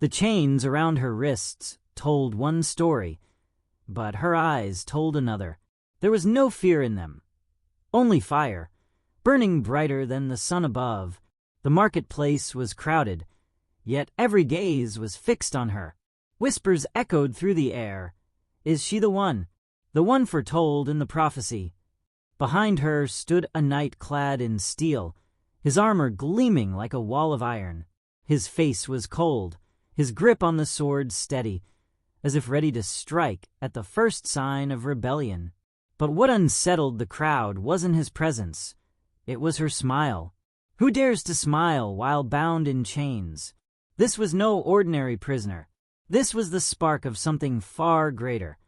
The chains around her wrists told one story, but her eyes told another. There was no fear in them, only fire, burning brighter than the sun above. The marketplace was crowded, yet every gaze was fixed on her. Whispers echoed through the air. Is she the one foretold in the prophecy? Behind her stood a knight clad in steel, his armor gleaming like a wall of iron. His face was cold, his grip on the sword steady, as if ready to strike at the first sign of rebellion. But what unsettled the crowd wasn't his presence. It was her smile. Who dares to smile while bound in chains? This was no ordinary prisoner. This was the spark of something far greater,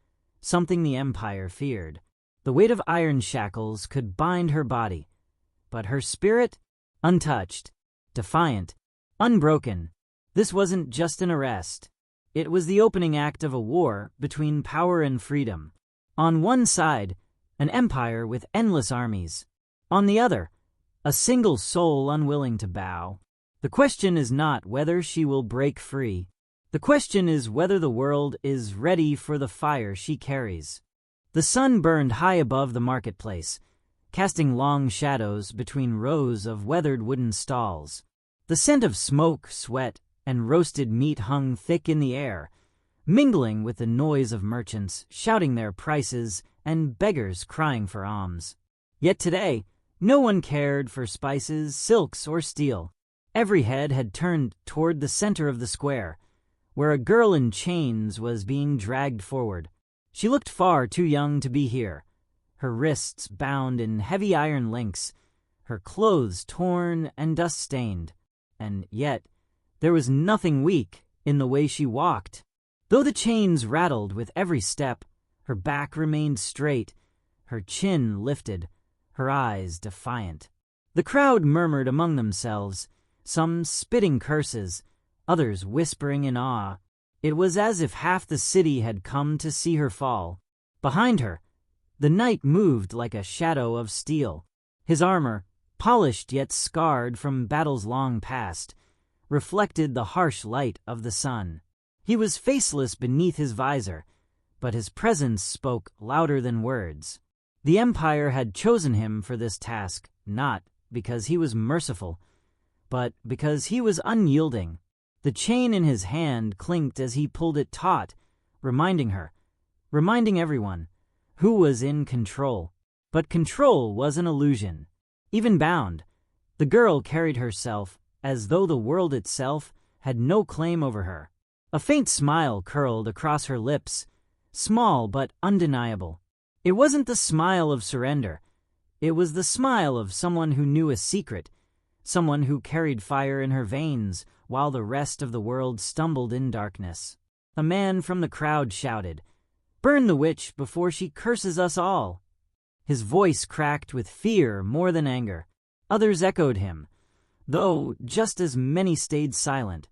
something the Empire feared. The weight of iron shackles could bind her body, but her spirit, untouched, defiant, unbroken. This wasn't just an arrest. It was the opening act of a war between power and freedom. On one side, an empire with endless armies. On the other, a single soul unwilling to bow. The question is not whether she will break free. The question is whether the world is ready for the fire she carries. The sun burned high above the marketplace, casting long shadows between rows of weathered wooden stalls. The scent of smoke, sweat, and roasted meat hung thick in the air, mingling with the noise of merchants shouting their prices and beggars crying for alms. Yet today, no one cared for spices, silks, or steel. Every head had turned toward the center of the square, where a girl in chains was being dragged forward. She looked far too young to be here, her wrists bound in heavy iron links, her clothes torn and dust-stained. And yet, there was nothing weak in the way she walked. Though the chains rattled with every step, her back remained straight, her chin lifted, her eyes defiant. The crowd murmured among themselves, some spitting curses, others whispering in awe. It was as if half the city had come to see her fall. Behind her, the knight moved like a shadow of steel. His armor, polished yet scarred from battles long past, reflected the harsh light of the sun. He was faceless beneath his visor, but his presence spoke louder than words. The Empire had chosen him for this task, not because he was merciful, but because he was unyielding. The chain in his hand clinked as he pulled it taut, reminding everyone, who was in control. But control was an illusion. Even bound, the girl carried herself as though the world itself had no claim over her. A faint smile curled across her lips, small but undeniable. It wasn't the smile of surrender. It was the smile of someone who knew a secret, someone who carried fire in her veins while the rest of the world stumbled in darkness. A man from the crowd shouted, "Burn the witch before she curses us all." His voice cracked with fear more than anger. Others echoed him, though just as many stayed silent,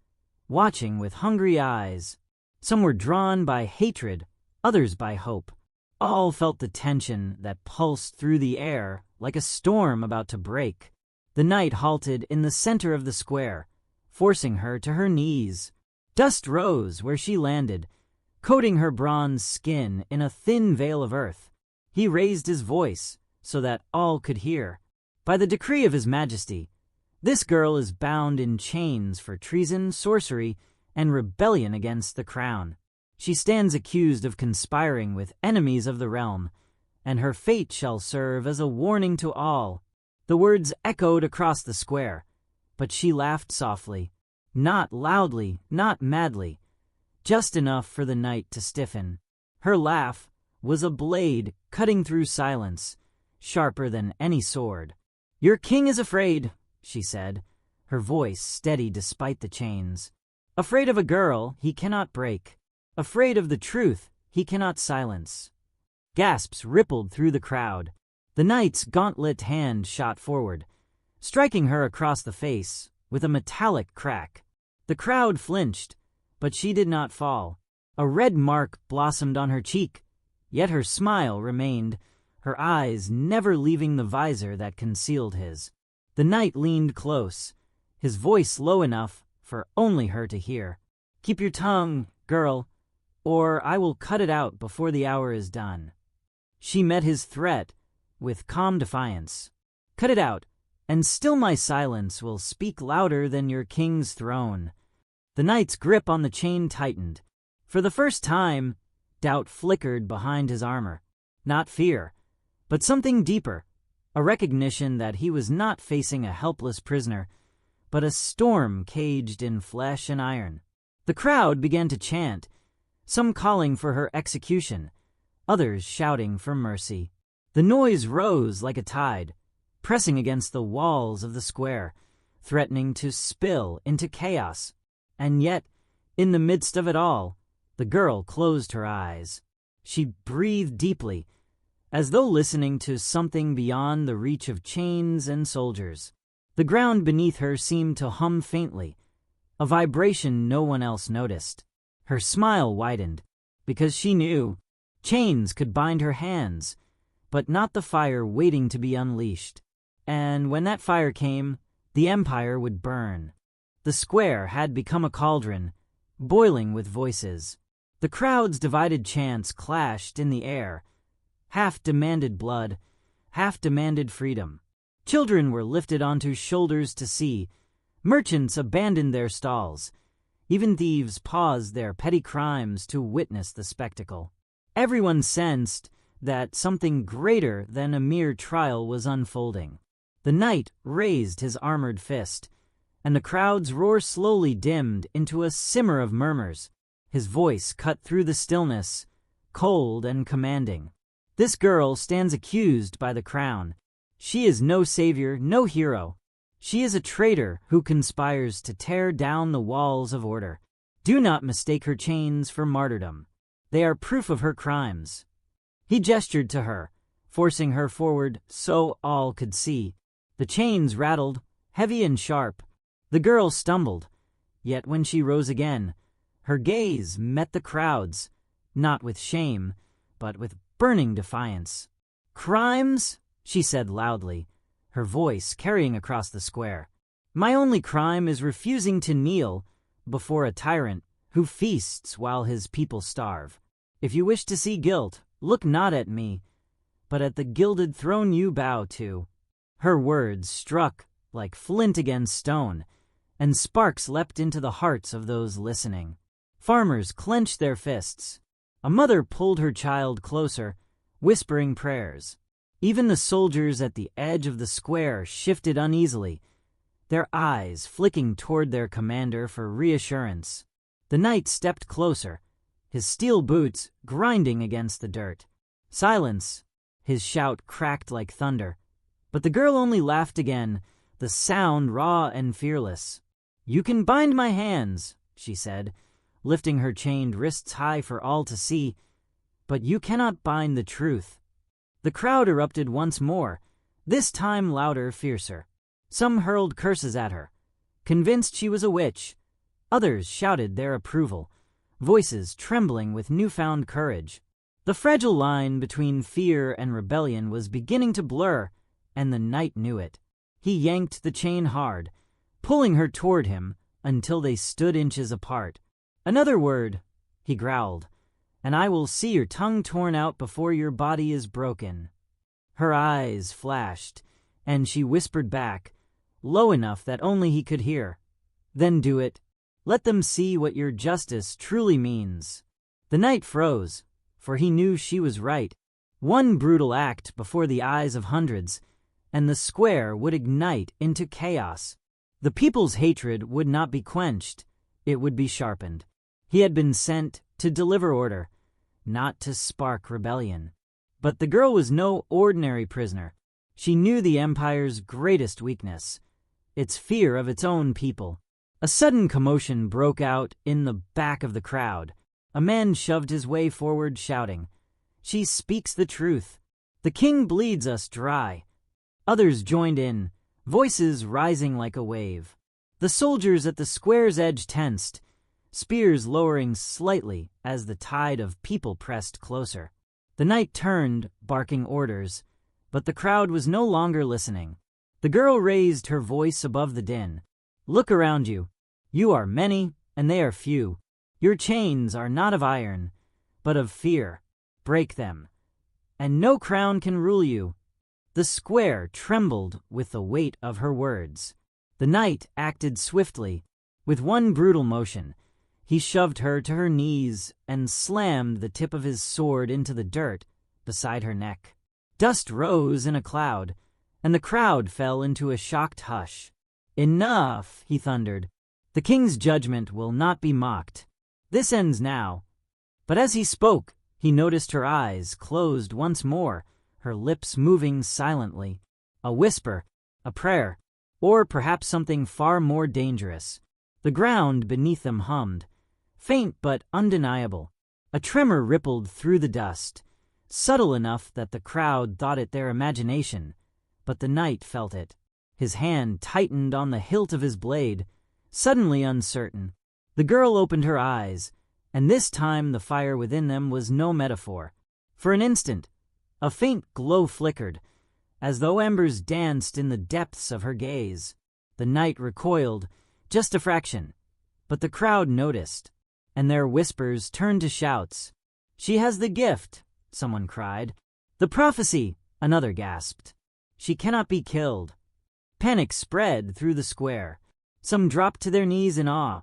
watching with hungry eyes. Some were drawn by hatred, others by hope. All felt the tension that pulsed through the air like a storm about to break. The knight halted in the center of the square, forcing her to her knees. Dust rose where she landed, coating her bronze skin in a thin veil of earth. He raised his voice so that all could hear. By the decree of His Majesty, this girl is bound in chains for treason, sorcery, and rebellion against the crown. She stands accused of conspiring with enemies of the realm, and her fate shall serve as a warning to all. The words echoed across the square, but she laughed softly, not loudly, not madly, just enough for the knight to stiffen. Her laugh was a blade cutting through silence, sharper than any sword. "Your king is afraid," she said, her voice steady despite the chains. "Afraid of a girl he cannot break. Afraid of the truth he cannot silence." Gasps rippled through the crowd. The knight's gauntlet hand shot forward, striking her across the face with a metallic crack. The crowd flinched, but she did not fall. A red mark blossomed on her cheek, yet her smile remained, her eyes never leaving the visor that concealed his. The knight leaned close, his voice low enough for only her to hear. Keep your tongue, girl, or I will cut it out before the hour is done." She met his threat with calm defiance. "Cut it out, and still my silence will speak louder than your king's throne." The knight's grip on the chain tightened. For the first time, doubt flickered behind his armor. Not fear, but something deeper, a recognition that he was not facing a helpless prisoner, but a storm caged in flesh and iron. The crowd began to chant, some calling for her execution, others shouting for mercy. The noise rose like a tide, pressing against the walls of the square, threatening to spill into chaos. And yet, in the midst of it all, the girl closed her eyes. She breathed deeply, as though listening to something beyond the reach of chains and soldiers. The ground beneath her seemed to hum faintly, a vibration no one else noticed. Her smile widened, because she knew chains could bind her hands, but not the fire waiting to be unleashed. And when that fire came, the empire would burn. The square had become a cauldron, boiling with voices. The crowd's divided chants clashed in the air. Half demanded blood, half demanded freedom. Children were lifted onto shoulders to see. Merchants abandoned their stalls. Even thieves paused their petty crimes to witness the spectacle. Everyone sensed that something greater than a mere trial was unfolding. The knight raised his armored fist, and the crowd's roar slowly dimmed into a simmer of murmurs. His voice cut through the stillness, cold and commanding. "This girl stands accused by the crown. She is no savior, no hero. She is a traitor who conspires to tear down the walls of order. Do not mistake her chains for martyrdom. They are proof of her crimes." He gestured to her, forcing her forward so all could see. The chains rattled, heavy and sharp. The girl stumbled, yet when she rose again, her gaze met the crowd's, not with shame, but with burning defiance. "Crimes?" she said loudly, her voice carrying across the square. "My only crime is refusing to kneel before a tyrant who feasts while his people starve. If you wish to see guilt, look not at me, but at the gilded throne you bow to." Her words struck like flint against stone, and sparks leapt into the hearts of those listening. Farmers clenched their fists. A mother pulled her child closer, whispering prayers. Even the soldiers at the edge of the square shifted uneasily, their eyes flicking toward their commander for reassurance. The knight stepped closer, his steel boots grinding against the dirt. "Silence!" His shout cracked like thunder. But the girl only laughed again, the sound raw and fearless. "You can bind my hands," she said, lifting her chained wrists high for all to see, "but you cannot bind the truth." The crowd erupted once more, this time louder, fiercer. Some hurled curses at her, convinced she was a witch. Others shouted their approval, voices trembling with newfound courage. The fragile line between fear and rebellion was beginning to blur, and the knight knew it. He yanked the chain hard, pulling her toward him until they stood inches apart. "Another word," he growled, "and I will see your tongue torn out before your body is broken." Her eyes flashed, and she whispered back, low enough that only he could hear, "Then do it. Let them see what your justice truly means." The knight froze, for he knew she was right. One brutal act before the eyes of hundreds, and the square would ignite into chaos. The people's hatred would not be quenched, it would be sharpened. He had been sent to deliver order, not to spark rebellion. But the girl was no ordinary prisoner. She knew the Empire's greatest weakness, its fear of its own people. A sudden commotion broke out in the back of the crowd. A man shoved his way forward, shouting, "She speaks the truth. The king bleeds us dry." Others joined in, voices rising like a wave. The soldiers at the square's edge tensed, spears lowering slightly as the tide of people pressed closer. The knight turned, barking orders, but the crowd was no longer listening. The girl raised her voice above the din. "Look around you. You are many, and they are few. Your chains are not of iron, but of fear. Break them, and no crown can rule you." The square trembled with the weight of her words. The knight acted swiftly. With one brutal motion, he shoved her to her knees and slammed the tip of his sword into the dirt beside her neck. Dust rose in a cloud, and the crowd fell into a shocked hush. "Enough," he thundered. "The king's judgment will not be mocked. This ends now." But as he spoke, he noticed her eyes closed once more, her lips moving silently. A whisper, a prayer, or perhaps something far more dangerous. The ground beneath them hummed, faint but undeniable. A tremor rippled through the dust, subtle enough that the crowd thought it their imagination, but the knight felt it. His hand tightened on the hilt of his blade, suddenly uncertain. The girl opened her eyes, and this time the fire within them was no metaphor. For an instant, a faint glow flickered, as though embers danced in the depths of her gaze. The knight recoiled, just a fraction, but the crowd noticed, and their whispers turned to shouts. "She has the gift," someone cried. "The prophecy," another gasped. "She cannot be killed." Panic spread through the square. Some dropped to their knees in awe,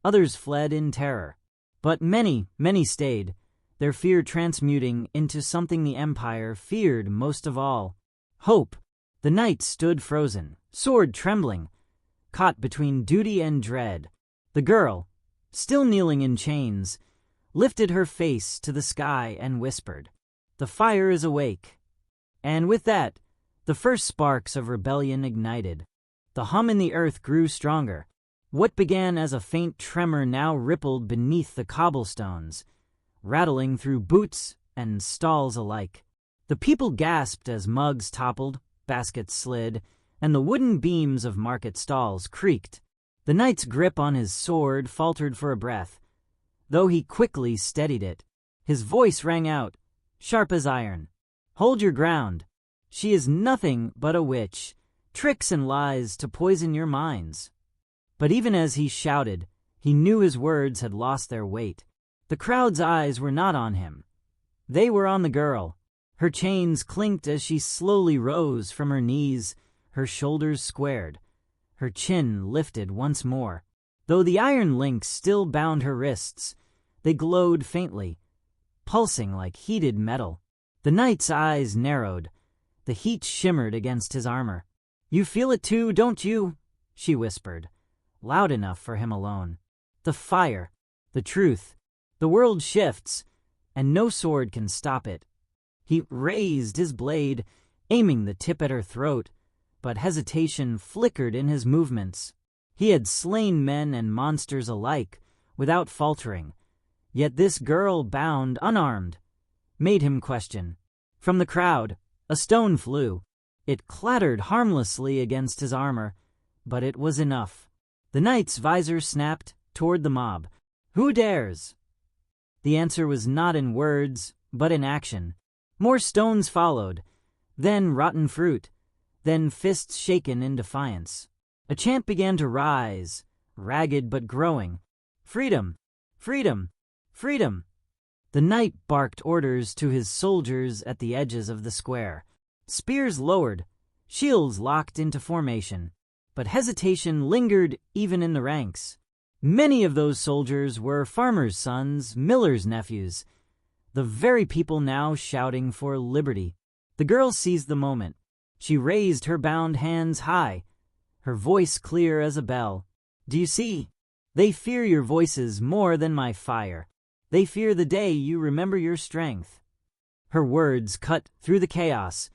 others fled in terror. But many, many stayed, their fear transmuting into something the Empire feared most of all: hope. The knight stood frozen, sword trembling, caught between duty and dread. The girl, still kneeling in chains, lifted her face to the sky and whispered, "The fire is awake." And with that, the first sparks of rebellion ignited. The hum in the earth grew stronger. What began as a faint tremor now rippled beneath the cobblestones, rattling through boots and stalls alike. The people gasped as mugs toppled, baskets slid, and the wooden beams of market stalls creaked. The knight's grip on his sword faltered for a breath, though he quickly steadied it. His voice rang out, sharp as iron. "Hold your ground. She is nothing but a witch, tricks and lies to poison your minds." But even as he shouted, he knew his words had lost their weight. The crowd's eyes were not on him. They were on the girl. Her chains clinked as she slowly rose from her knees, her shoulders squared, her chin lifted once more. Though the iron links still bound her wrists, they glowed faintly, pulsing like heated metal. The knight's eyes narrowed. The heat shimmered against his armor. "You feel it too, don't you?" she whispered, loud enough for him alone. "The fire, the truth. The world shifts, and no sword can stop it." He raised his blade, aiming the tip at her throat, but hesitation flickered in his movements. He had slain men and monsters alike, without faltering, yet this girl, bound, unarmed, made him question. From the crowd, a stone flew. It clattered harmlessly against his armor, but it was enough. The knight's visor snapped toward the mob. "Who dares?" The answer was not in words, but in action. More stones followed, then rotten fruit, then fists shaken in defiance. A chant began to rise, ragged but growing. "Freedom! Freedom! Freedom!" The knight barked orders to his soldiers at the edges of the square. Spears lowered, shields locked into formation, but hesitation lingered even in the ranks. Many of those soldiers were farmers' sons, millers' nephews, the very people now shouting for liberty. The girl seized the moment. She raised her bound hands high, her voice clear as a bell. "Do you see? They fear your voices more than my fire. They fear the day you remember your strength." Her words cut through the chaos,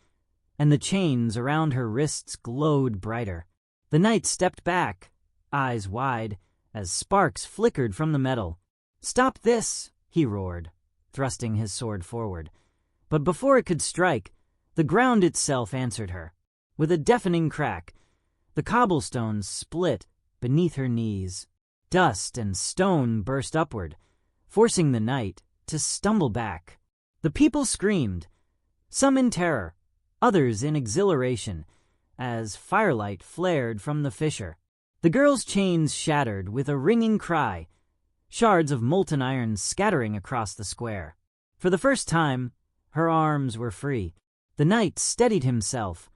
and the chains around her wrists glowed brighter. The knight stepped back, eyes wide, as sparks flickered from the metal. "Stop this!" he roared, thrusting his sword forward. But before it could strike, the ground itself answered her. With a deafening crack, the cobblestones split beneath her knees. Dust and stone burst upward, forcing the knight to stumble back. The people screamed, some in terror, others in exhilaration, as firelight flared from the fissure. The girl's chains shattered with a ringing cry. shards of molten iron scattering across the square. For the first time, her arms were free. The knight steadied himself,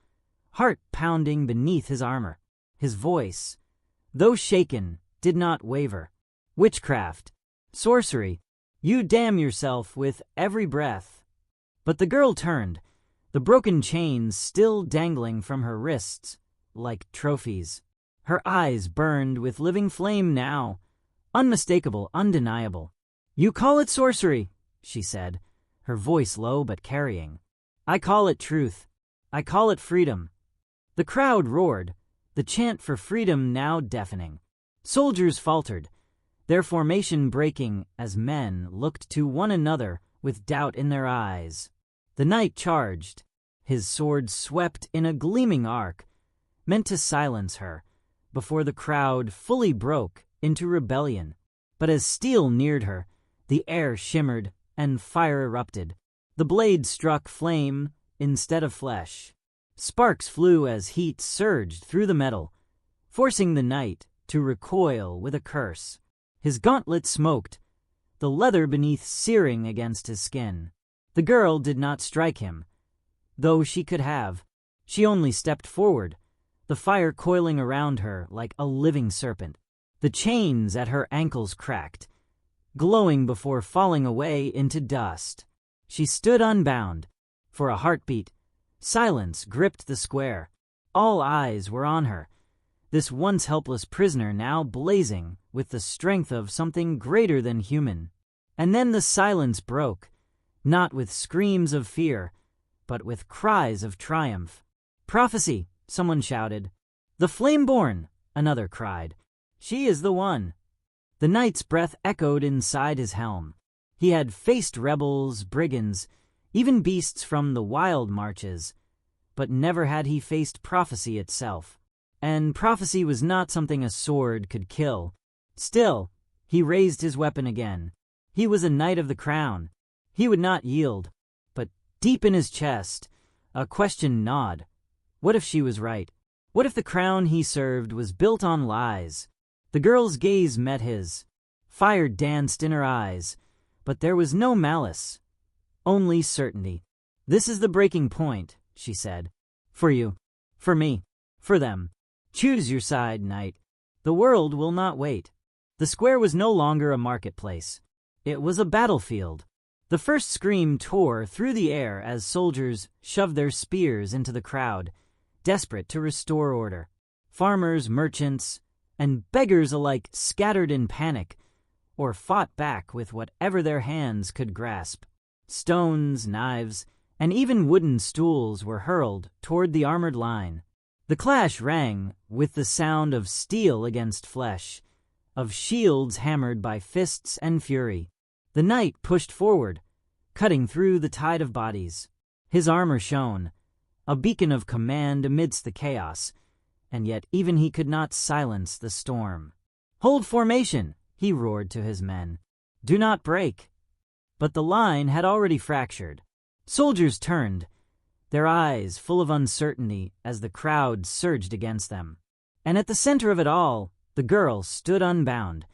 heart pounding beneath his armor. His voice, though shaken, did not waver. Witchcraft, sorcery, you damn yourself with every breath. But the girl turned, the broken chains still dangling from her wrists like trophies. Her eyes burned with living flame now, unmistakable, undeniable. "You call it sorcery," she said, her voice low but carrying. "I call it truth. I call it freedom." The crowd roared, the chant for freedom now deafening. Soldiers faltered, their formation breaking as men looked to one another with doubt in their eyes. The knight charged. His sword swept in a gleaming arc, meant to silence her, before the crowd fully broke into rebellion. But as steel neared her, the air shimmered and fire erupted. The blade struck flame instead of flesh. Sparks flew as heat surged through the metal, forcing the knight to recoil with a curse. His gauntlet smoked, the leather beneath searing against his skin. The girl did not strike him, though she could have. She only stepped forward, the fire coiling around her like a living serpent. The chains at her ankles cracked, glowing before falling away into dust. She stood unbound. For a heartbeat, silence gripped the square. All eyes were on her, this once helpless prisoner now blazing with the strength of something greater than human. And then the silence broke, not with screams of fear, but with cries of triumph. "Prophecy!" someone shouted. "The Flameborn!" another cried. "She is the one." The knight's breath echoed inside his helm. He had faced rebels, brigands, even beasts from the wild marches, but never had he faced prophecy itself. And prophecy was not something a sword could kill. Still, he raised his weapon again. He was a knight of the crown. He would not yield. But deep in his chest, a question gnawed. What if she was right? What if the crown he served was built on lies? The girl's gaze met his. Fire danced in her eyes, but there was no malice, only certainty. "This is the breaking point," she said. "For you, for me, for them. Choose your side, knight. The world will not wait." The square was no longer a marketplace. It was a battlefield. The first scream tore through the air as soldiers shoved their spears into the crowd, desperate to restore order. Farmers, merchants, and beggars alike scattered in panic or fought back with whatever their hands could grasp. Stones, knives, and even wooden stools were hurled toward the armored line. The clash rang with the sound of steel against flesh, of shields hammered by fists and fury. The knight pushed forward, cutting through the tide of bodies. His armor shone, a beacon of command amidst the chaos, and yet even he could not silence the storm. "Hold formation!" he roared to his men. "Do not break!" But the line had already fractured. Soldiers turned, their eyes full of uncertainty as the crowd surged against them. And at the center of it all, the girl stood unbound,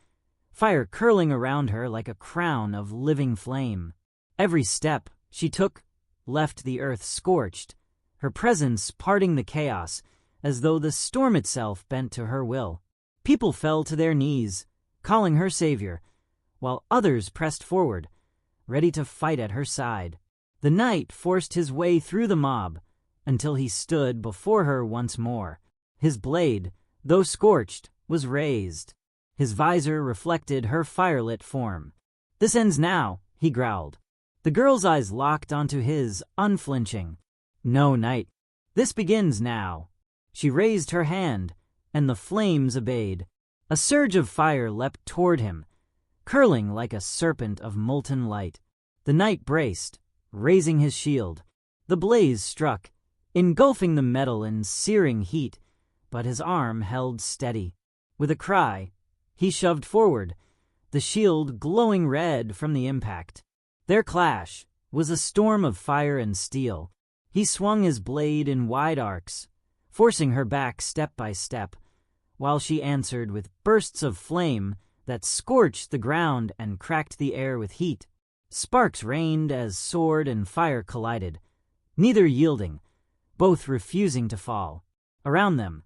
fire curling around her like a crown of living flame. Every step she took left the earth scorched, her presence parting the chaos as though the storm itself bent to her will. People fell to their knees, calling her savior, while others pressed forward, ready to fight at her side. The knight forced his way through the mob until he stood before her once more. His blade, though scorched, was raised. His visor reflected her firelit form. "This ends now," he growled. The girl's eyes locked onto his, unflinching. "No, knight. This begins now." She raised her hand, and the flames obeyed. A surge of fire leapt toward him, curling like a serpent of molten light. The knight braced, raising his shield. The blaze struck, engulfing the metal in searing heat, but his arm held steady. With a cry, he shoved forward, the shield glowing red from the impact. Their clash was a storm of fire and steel. He swung his blade in wide arcs, forcing her back step by step, while she answered with bursts of flame that scorched the ground and cracked the air with heat. Sparks rained as sword and fire collided, neither yielding, both refusing to fall. Around them,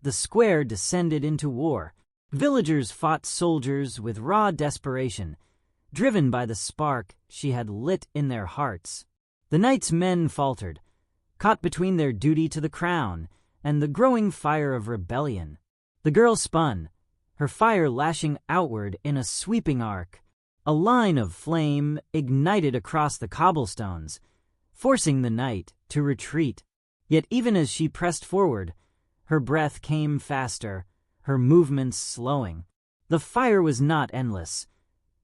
the square descended into war. Villagers fought soldiers with raw desperation, driven by the spark she had lit in their hearts. The knight's men faltered, caught between their duty to the crown and the growing fire of rebellion. The girl spun, her fire lashing outward in a sweeping arc. A line of flame ignited across the cobblestones, forcing the knight to retreat. Yet even as she pressed forward, her breath came faster, her movements slowing. The fire was not endless.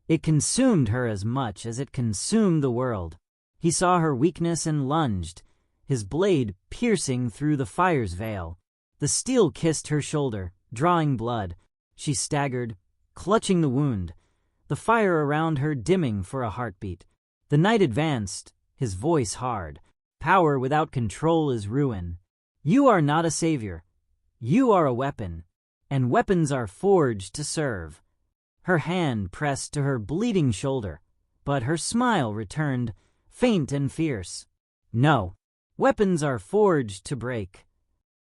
It consumed her as much as it consumed the world. He saw her weakness and lunged, his blade piercing through the fire's veil. The steel kissed her shoulder, drawing blood. She staggered, clutching the wound, the fire around her dimming for a heartbeat. The knight advanced, his voice hard. Power without control is ruin. You are not a savior. You are a weapon, and weapons are forged to serve. Her hand pressed to her bleeding shoulder, but her smile returned, faint and fierce. No, weapons are forged to break.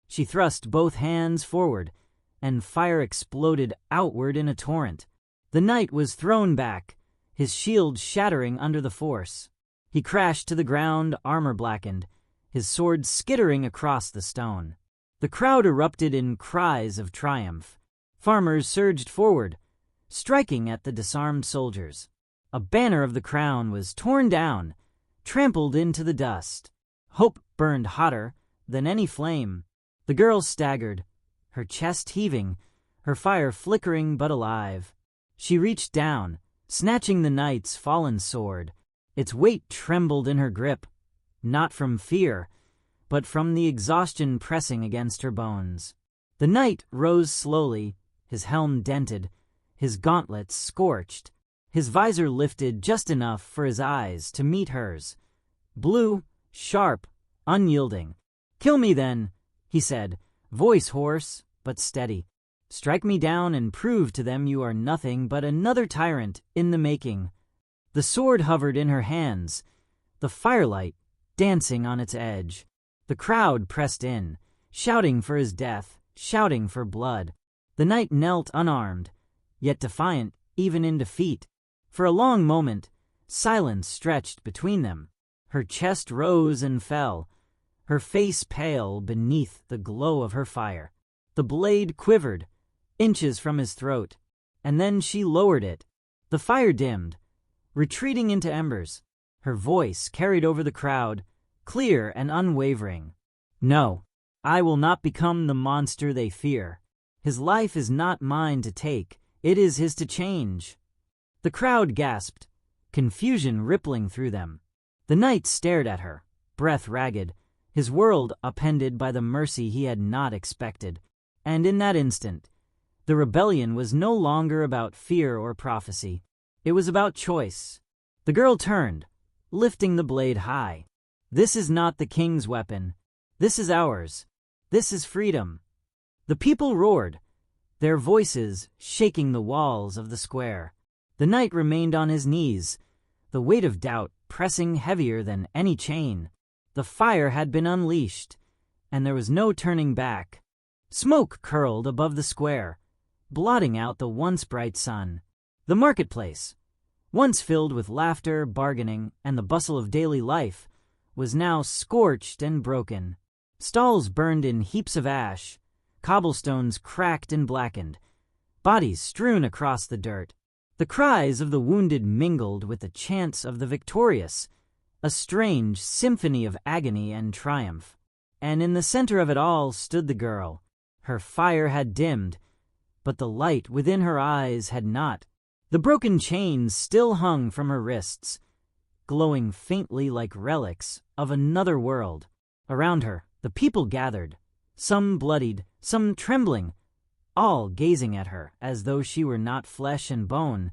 She thrust both hands forward, and fire exploded outward in a torrent. The knight was thrown back, his shield shattering under the force. He crashed to the ground, armor blackened, his sword skittering across the stone. The crowd erupted in cries of triumph. Farmers surged forward, striking at the disarmed soldiers. A banner of the crown was torn down, trampled into the dust. Hope burned hotter than any flame. The girl staggered, her chest heaving, her fire flickering but alive. She reached down, snatching the knight's fallen sword. Its weight trembled in her grip, not from fear, but from the exhaustion pressing against her bones. The knight rose slowly, his helm dented, his gauntlets scorched, his visor lifted just enough for his eyes to meet hers. Blue, sharp, unyielding. "Kill me then," he said, voice hoarse but steady. "Strike me down and prove to them you are nothing but another tyrant in the making." The sword hovered in her hands, the firelight dancing on its edge. The crowd pressed in, shouting for his death, shouting for blood. The knight knelt unarmed, yet defiant even in defeat. For a long moment, silence stretched between them. Her chest rose and fell, her face pale beneath the glow of her fire. The blade quivered, inches from his throat, and then she lowered it. The fire dimmed, retreating into embers. Her voice carried over the crowd, clear and unwavering. "No, I will not become the monster they fear. His life is not mine to take, it is his to change." The crowd gasped, confusion rippling through them. The knight stared at her, breath ragged, his world upended by the mercy he had not expected. And in that instant, the rebellion was no longer about fear or prophecy. It was about choice. The girl turned, lifting the blade high. "This is not the king's weapon. This is ours. This is freedom." The people roared, their voices shaking the walls of the square. The knight remained on his knees, the weight of doubt pressing heavier than any chain. The fire had been unleashed, and there was no turning back. Smoke curled above the square, blotting out the once bright sun. The marketplace, once filled with laughter, bargaining, and the bustle of daily life, was now scorched and broken. Stalls burned in heaps of ash, cobblestones cracked and blackened, bodies strewn across the dirt. The cries of the wounded mingled with the chants of the victorious, a strange symphony of agony and triumph. And in the center of it all stood the girl. Her fire had dimmed, but the light within her eyes had not. The broken chains still hung from her wrists, glowing faintly like relics of another world. Around her, the people gathered, some bloodied, some trembling, all gazing at her as though she were not flesh and bone,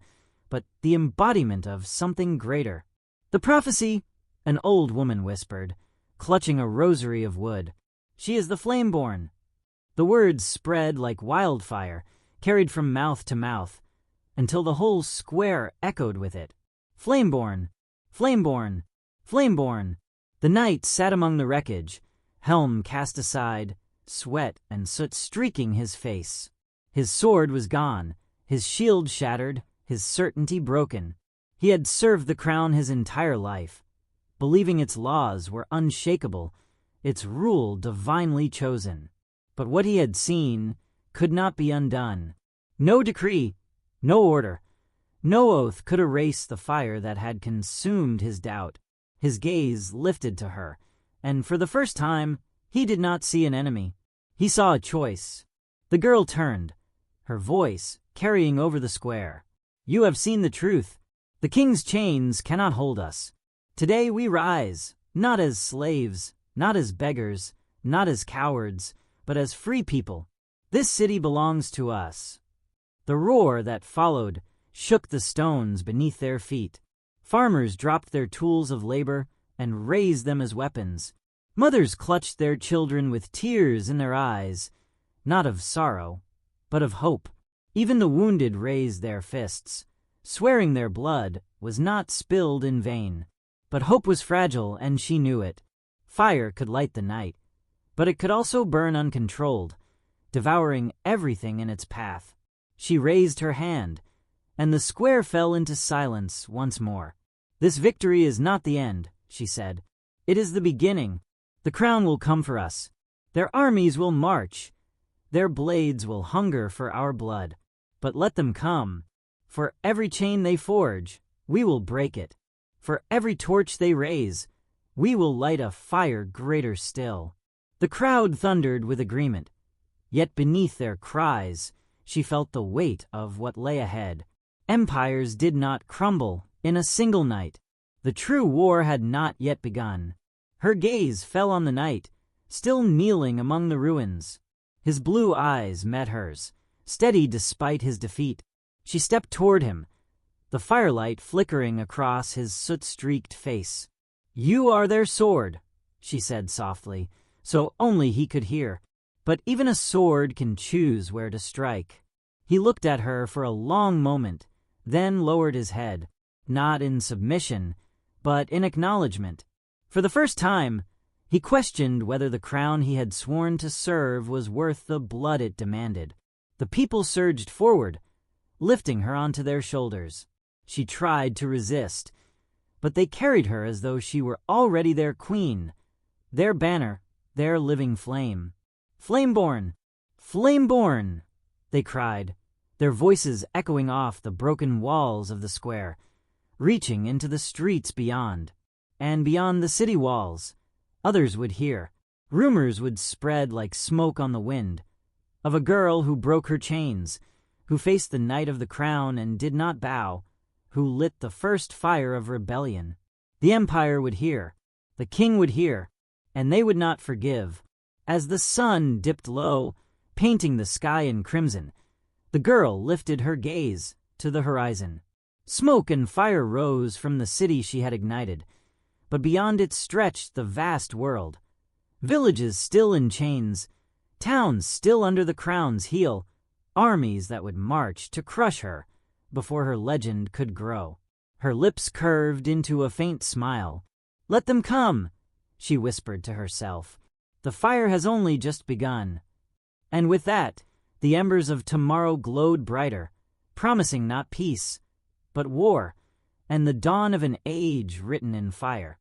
but the embodiment of something greater. "The prophecy," an old woman whispered, clutching a rosary of wood. "She is the Flameborn." The words spread like wildfire, carried from mouth to mouth. until the whole square echoed with it. Flameborn! Flameborn! Flameborn! The knight sat among the wreckage, helm cast aside, sweat and soot streaking his face. His sword was gone, his shield shattered, his certainty broken. He had served the crown his entire life, believing its laws were unshakable, its rule divinely chosen. But what he had seen could not be undone. No decree, no order, no oath could erase the fire that had consumed his doubt. His gaze lifted to her, and for the first time, he did not see an enemy. He saw a choice. The girl turned, her voice carrying over the square. "You have seen the truth. The king's chains cannot hold us. Today we rise, not as slaves, not as beggars, not as cowards, but as free people. This city belongs to us." The roar that followed shook the stones beneath their feet. Farmers dropped their tools of labor and raised them as weapons. Mothers clutched their children with tears in their eyes, not of sorrow, but of hope. Even the wounded raised their fists, swearing their blood was not spilled in vain. But hope was fragile, and she knew it. Fire could light the night, but it could also burn uncontrolled, devouring everything in its path. She raised her hand, and the square fell into silence once more. "This victory is not the end," she said. "It is the beginning. The crown will come for us. Their armies will march. Their blades will hunger for our blood. But let them come. For every chain they forge, we will break it. For every torch they raise, we will light a fire greater still." The crowd thundered with agreement. Yet beneath their cries, she felt the weight of what lay ahead. Empires did not crumble in a single night. The true war had not yet begun. Her gaze fell on the knight, still kneeling among the ruins. His blue eyes met hers, steady despite his defeat. She stepped toward him, the firelight flickering across his soot-streaked face. "You are their sword," she said softly, so only he could hear. "But even a sword can choose where to strike." He looked at her for a long moment, then lowered his head, not in submission, but in acknowledgement. For the first time, he questioned whether the crown he had sworn to serve was worth the blood it demanded. The people surged forward, lifting her onto their shoulders. She tried to resist, but they carried her as though she were already their queen, their banner, their living flame. "Flameborn! Flameborn!" they cried, their voices echoing off the broken walls of the square, reaching into the streets beyond. And beyond the city walls, others would hear. Rumors would spread like smoke on the wind, of a girl who broke her chains, who faced the night of the crown and did not bow, who lit the first fire of rebellion. The empire would hear, the king would hear, and they would not forgive. As the sun dipped low, painting the sky in crimson, the girl lifted her gaze to the horizon. Smoke and fire rose from the city she had ignited, but beyond it stretched the vast world. Villages still in chains, towns still under the crown's heel, armies that would march to crush her before her legend could grow. Her lips curved into a faint smile. "Let them come," she whispered to herself. "The fire has only just begun." And with that, the embers of tomorrow glowed brighter, promising not peace, but war, and the dawn of an age written in fire.